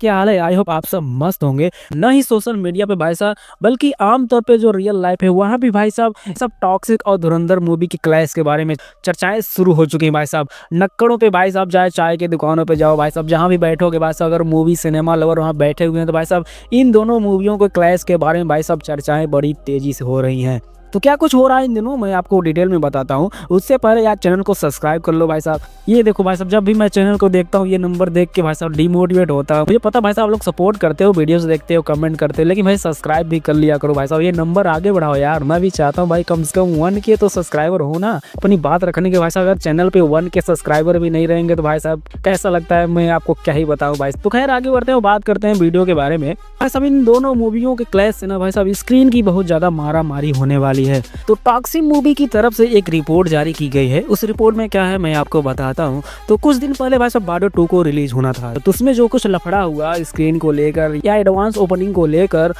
क्या हाल है? I hope आप सब मस्त होंगे। न ही सोशल मीडिया पे भाई साहब, बल्कि आम तौर पे जो रियल लाइफ है वहाँ भी भाई साहब सब टॉक्सिक और धुरंधर मूवी की क्लैश के बारे में चर्चाएं शुरू हो चुकी हैं भाई साहब। नक्कड़ों पे भाई साहब, चाहे चाय की दुकानों पे जाओ भाई साहब, जहाँ भी बैठोगे भाई साहब, अगर मूवी सिनेमा लवर वहाँ बैठे हुए हैं तो भाई साहब इन दोनों मूवियों के क्लैश के बारे में भाई साहब चर्चाएं बड़ी तेजी से हो रही हैं। तो क्या कुछ हो रहा है इन दिनों, मैं आपको डिटेल में बताता हूँ। उससे पहले यार चैनल को सब्सक्राइब कर लो भाई साहब। ये देखो भाई साहब, जब भी मैं चैनल को देखता हूँ ये नंबर देख के भाई साहब डिमोटिवेट होता है। मुझे पता भाई साहब आप लोग सपोर्ट करते हो, वीडियोस देखते हो, कमेंट करते हो, लेकिन भाई सब्सक्राइब भी कर लिया करो भाई साहब। ये नंबर आगे बढ़ाओ यार, मैं भी चाहता हूँ भाई कम से कम 1 के तो सब्सक्राइबर हो ना। अपनी बात रखने के भाई साहब, अगर चैनल पे 1 के सब्सक्राइबर भी नहीं रहेंगे तो भाई साहब कैसा लगता है, मैं आपको क्या ही बताऊँ भाई। तो खैर आगे बढ़ते हैं, बात करते हैं वीडियो के बारे में। भाई साहब इन दोनों मूवियों के क्लैश से ना भाई साहब स्क्रीन की बहुत ज्यादा मारा मारी होने वाली है। तो टॉक्सिक मूवी की तरफ से एक रिपोर्ट जारी की गई है। उस रिपोर्ट में क्या है मैं आपको बताता हूँ। तो कुछ दिन पहले भाई साहब बॉर्डर 2 को रिलीज होना था, तो उसमें जो कुछ लफड़ा हुआ स्क्रीन को लेकर या एडवांस ओपनिंग को लेकर,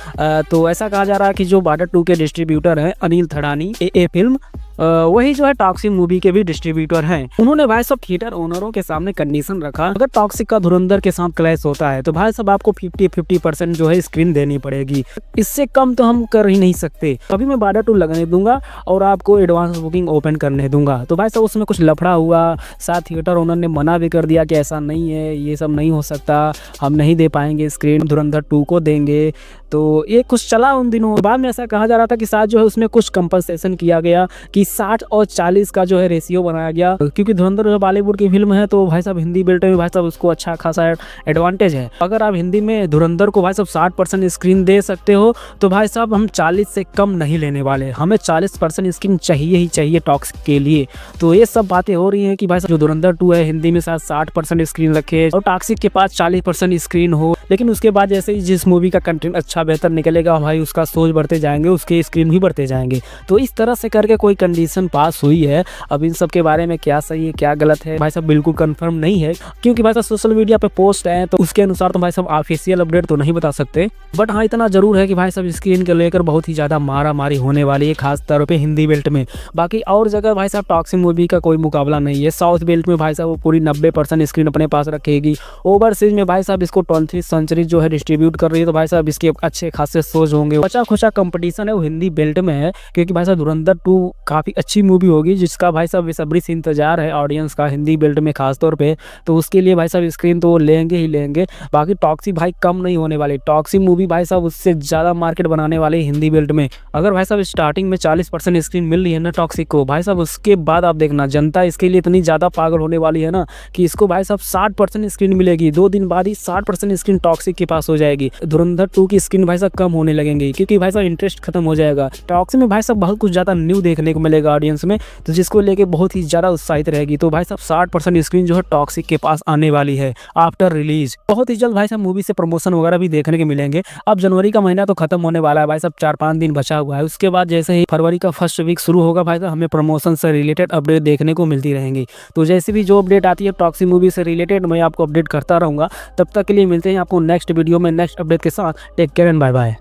तो ऐसा कहा जा रहा है कि जो बॉर्डर 2 के डिस्ट्रीब्यूटर हैं अनिल थड़ानी ए फिल्म, वही जो है टॉक्सिक मूवी के भी डिस्ट्रीब्यूटर हैं। उन्होंने भाई साहब थिएटर ओनरों के सामने कंडीशन रखा, अगर टॉक्सिक का धुरंधर के साथ क्लैश होता है तो भाई साहब आपको 50-50% जो है स्क्रीन देनी पड़ेगी, इससे कम तो हम कर ही नहीं सकते। अभी मैं बॉर्डर 2 लगने दूंगा और आपको एडवांस बुकिंग ओपन करने दूंगा। तो भाई साहब उसमें कुछ लफड़ा हुआ, साथ थिएटर ओनर ने मना भी कर दिया कि ऐसा नहीं है, ये सब नहीं हो सकता, हम नहीं दे पाएंगे स्क्रीन, धुरंधर 2 को देंगे। तो ये कुछ चला उन दिनों। बाद में ऐसा कहा जा रहा था कि साथ जो है उसमें कुछ कंपनसेशन किया गया कि 60 और 40 का जो है रेशियो बनाया गया, क्योंकि धुरंधर जो बॉलीवुड की फिल्म है तो भाई साहब हिंदी बेल्ट में भाई साहब उसको अच्छा खासा एडवांटेज है। अगर आप हिंदी में धुरंधर को भाई साहब 60% स्क्रीन दे सकते हो तो भाई साहब हम 40 से कम नहीं लेने वाले, हमें 40% स्क्रीन चाहिए ही चाहिए टॉक्सिक के लिए। तो ये सब बातें हो रही हैं कि भाई साहब जो धुरंधर 2 है हिंदी में शायद 60% स्क्रीन रखे और टॉक्सिक के पास 40% स्क्रीन हो। लेकिन उसके बाद जैसे ही जिस मूवी का कंटेंट अच्छा बेहतर निकलेगा भाई उसका सोच बढ़ते जाएंगे, उसके स्क्रीन भी बढ़ते जाएंगे। तो इस तरह से करके कोई कंडीशन पास हुई है। अब इन सब के बारे में क्या सही है क्या गलत है भाई साहब बिल्कुल कंफर्म नहीं है, क्योंकि भाई साहब सोशल मीडिया पे पोस्ट है तो उसके अनुसार तो भाई साहब ऑफिशियल अपडेट तो नहीं बता सकते। बट हाँ इतना जरूर है कि भाई साहब स्क्रीन को लेकर बहुत ही ज्यादा मारा मारी होने वाली है, खास तौर पे हिंदी बेल्ट में। बाकी और जगह भाई साहब टॉक्सिक मूवी का कोई मुकाबला नहीं है। साउथ बेल्ट में भाई साहब वो पूरी 90% स्क्रीन अपने पास रखेगी। ओवरसीज में भाई साहब इसको 20th सेंचुरी जो है डिस्ट्रीब्यूट कर रही है, तो भाई साहब इसके अच्छे खासे सोच होंगे। बचा खुचा कंपटीशन है वो हिंदी बेल्ट में है, क्योंकि भाई साहब धुरंधर 2 काफी अच्छी मूवी होगी जिसका भाई साहब बेसब्री से इंतजार है ऑडियंस का हिंदी बेल्ट में खास तौर पे। तो उसके लिए भाई साहब स्क्रीन तो वो लेंगे ही लेंगे। बाकी टॉक्सिक भाई कम नहीं होने वाली, टॉक्सिक मूवी भाई साहब उससे ज्यादा मार्केट बनाने वाले हिंदी बेल्ट में। अगर भाई साहब स्टार्टिंग में 40% स्क्रीन मिल रही है ना टॉक्सिक को, भाई साहब उसके बाद आप देखना जनता इसके लिए इतनी ज्यादा पागल होने वाली है ना कि इसको भाई साहब 60% स्क्रीन मिलेगी। 2 दिन बाद ही 60% स्क्रीन टॉक्सिक के पास हो जाएगी। धुरंधर 2 की स्क्रीन भाई साहब कम होने लगेंगी, क्योंकि भाई साहब इंटरेस्ट खत्म हो जाएगा। टॉक्सिक में भाई साहब बहुत कुछ ज्यादा न्यू देखने को मिलेगा ऑडियंस में, तो जिसको लेके बहुत ही ज्यादा उत्साहित रहेगी। तो भाई साहब 60% स्क्रीन जो है टॉक्सिक के पास आने वाली है आफ्टर रिलीज। बहुत ही जल्द भाई साहब मूवी से प्रमोशन वगैरह भी देखने के मिलेंगे। अब जनवरी का महीना तो खत्म होने वाला है भाई साहब, 4-5 दिन बचा हुआ है। उसके बाद जैसे ही फरवरी का फर्स्ट वीक शुरू होगा भाई साहब हमें प्रमोशन से रिलेटेड अपडेट देखने को मिलती रहेंगी। तो जैसे भी जो अपडेट आती है टॉक्सिक मूवी से रिलेटेड मैं आपको अपडेट करता रहूंगा। तब तक के लिए मिलते हैं आपको नेक्स्ट वीडियो में नेक्स्ट अपडेट के साथ। Take care and bye bye.